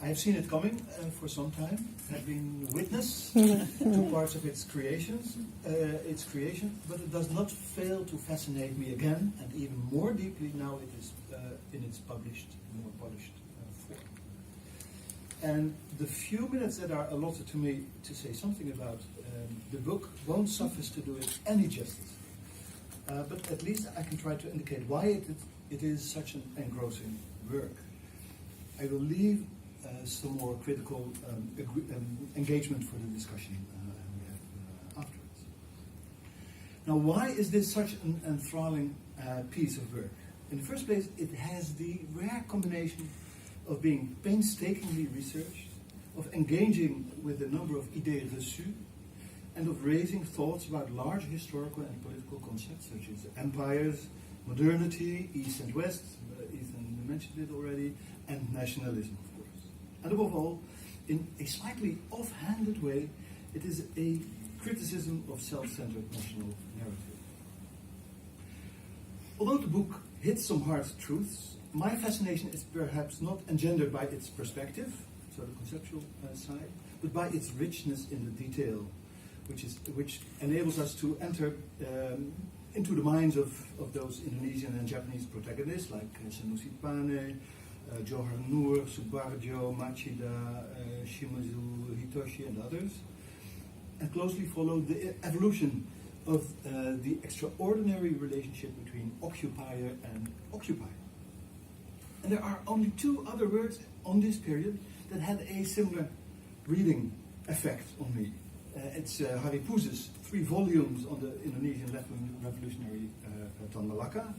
I have seen it coming for some time. I've been witness to parts of its creation, but it does not fail to fascinate me again, and even more deeply now it is in its more polished form. And the few minutes that are allotted to me to say something about the book won't suffice to do it any justice. But at least I can try to indicate why it is such an engrossing work. I will leave some more critical engagement for the discussion we have afterwards. Now, why is this such an enthralling piece of work? In the first place, it has the rare combination of being painstakingly researched, of engaging with a number of idées reçues, and of raising thoughts about large historical and political concepts such as empires, modernity, East and West, Ethan mentioned it already, and nationalism, of course. And above all, in a slightly offhanded way, it is a criticism of self-centered national narrative. Although the book hits some hard truths, my fascination is perhaps not engendered by its perspective, so the conceptual side, but by its richness in the detail, which enables us to enter into the minds of those Indonesian and Japanese protagonists like Sanusi Pane, Johar Noor, Subarjo, Machida, Shimazu Hitoshi, and others, and closely follow the evolution of the extraordinary relationship between occupier and occupier. And there are only two other words on this period that had a similar reading effect on me. It's Harry Pouz's 3 volumes on the Indonesian revolutionary Tan Malaka,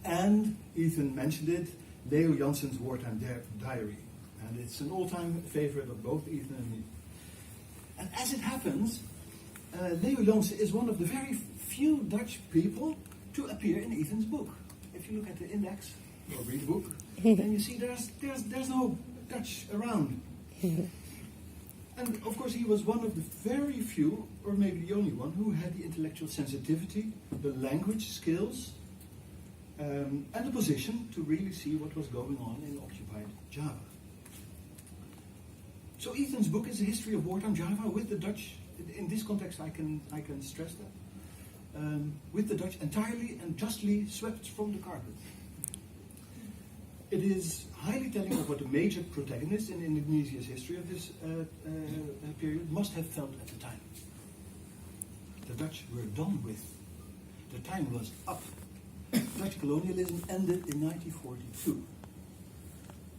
and Ethan mentioned it, Leo Janssen's Wartime Diary. And it's an all-time favorite of both Ethan and me. And as it happens, Leo Janssen is one of the very few Dutch people to appear in Ethan's book. If you look at the index, or read the book, then you see there's no Dutch around. And of course he was one of the very few, or maybe the only one, who had the intellectual sensitivity, the language skills, and the position to really see what was going on in occupied Java. So Ethan's book is a history of wartime Java with the Dutch. In this context I can stress that. With the Dutch entirely and justly swept from the carpet. It is highly telling of what the major protagonists in Indonesia's history of this period must have felt at the time. The Dutch were done with. The time was up. Dutch colonialism ended in 1942.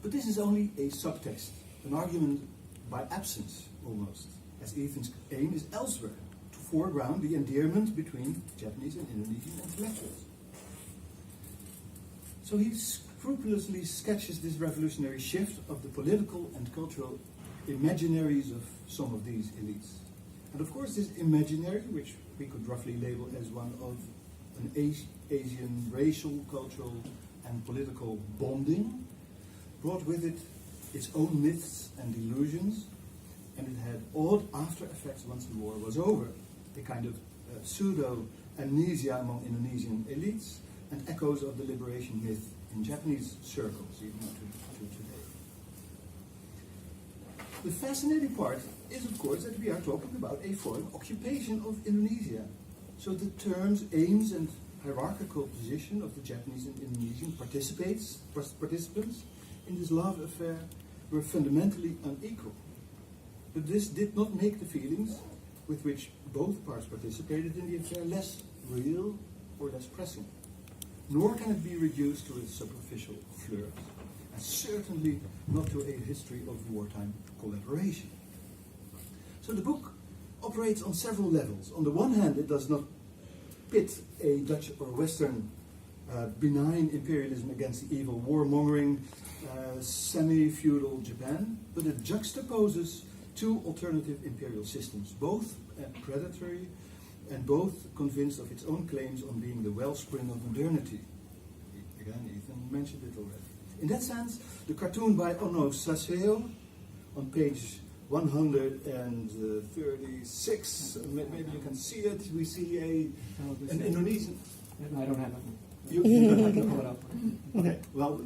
But this is only a subtext, an argument by absence almost, as Ethan's aim is elsewhere, to foreground the endearment between Japanese and Indonesian intellectuals. So he scrupulously sketches this revolutionary shift of the political and cultural imaginaries of some of these elites. And of course this imaginary, which we could roughly label as one of an Asian racial, cultural and political bonding, brought with it its own myths and delusions, and it had odd after effects once the war was over, a kind of pseudo-amnesia among Indonesian elites, and echoes of the liberation myth in Japanese circles, even to today. The fascinating part is, of course, that we are talking about a foreign occupation of Indonesia. So the terms, aims, and hierarchical position of the Japanese and Indonesian participants in this love affair were fundamentally unequal. But this did not make the feelings with which both parts participated in the affair less real or less pressing. Nor can it be reduced to a superficial flirt, and certainly not to a history of wartime collaboration. So the book operates on several levels. On the one hand, it does not pit a Dutch or Western benign imperialism against the evil warmongering semi-feudal Japan, but it juxtaposes 2 alternative imperial systems, both predatory and both convinced of its own claims on being the wellspring of modernity. Again, Ethan mentioned it already. In that sense, the cartoon by Ono Saseo on page 136, maybe you can see it, we see an Indonesian... I don't have it. You don't like to comment up. Okay, well,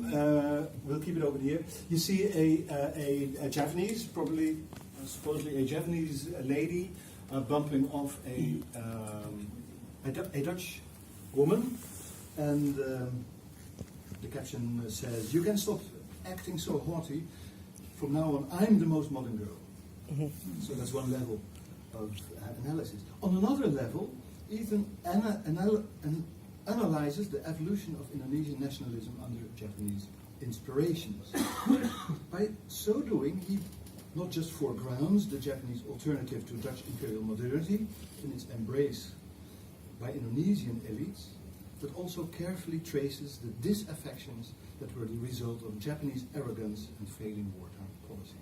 we'll keep it open here. You see a Japanese, probably, supposedly a Japanese lady bumping off a Dutch woman, and the caption says, "You can stop acting so haughty. From now on, I'm the most modern girl." So that's one level of analysis. On another level, Ethan analyzes the evolution of Indonesian nationalism under Japanese inspirations. By so doing, he not just foregrounds the Japanese alternative to Dutch imperial modernity in its embrace by Indonesian elites, but also carefully traces the disaffections that were the result of Japanese arrogance and failing wartime policies.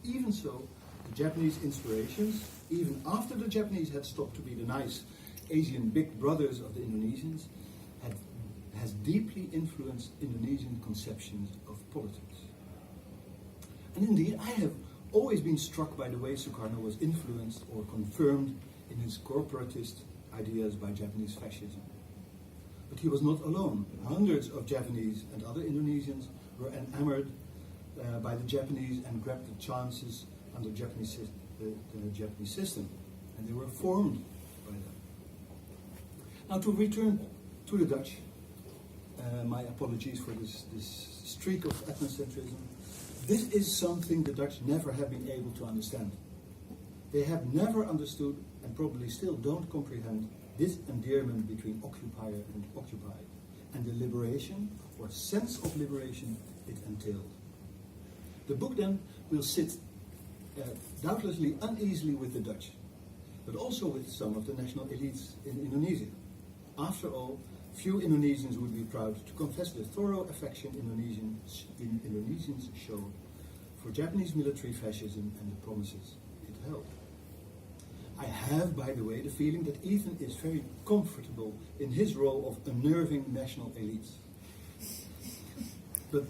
Even so, the Japanese inspirations, even after the Japanese had stopped to be the nice Asian big brothers of the Indonesians, has deeply influenced Indonesian conceptions of politics. And indeed, I have always been struck by the way Sukarno was influenced or confirmed in his corporatist ideas by Japanese fascism. But he was not alone. Hundreds of Japanese and other Indonesians were enamored by the Japanese and grabbed the chances under the Japanese system. And they were formed by them. Now to return to the Dutch, my apologies for this streak of ethnocentrism. This is something the Dutch never have been able to understand. They have never understood, and probably still don't comprehend, this endearment between occupier and occupied, and the liberation or sense of liberation it entailed. The book then will sit doubtlessly uneasily with the Dutch, but also with some of the national elites in Indonesia. After all, few Indonesians would be proud to confess the thorough affection Indonesians show for Japanese military fascism and the promises it held. I have, by the way, the feeling that Ethan is very comfortable in his role of unnerving national elites. But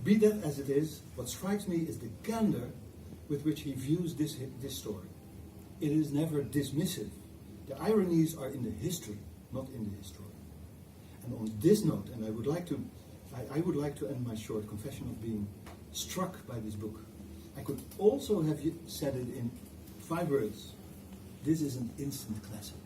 be that as it is, what strikes me is the candor with which he views this story. It is never dismissive. The ironies are in the history, not in the historian. And on this note, and I would like to end my short confession of being struck by this book. I could also have said it in 5 words. This is an instant classic.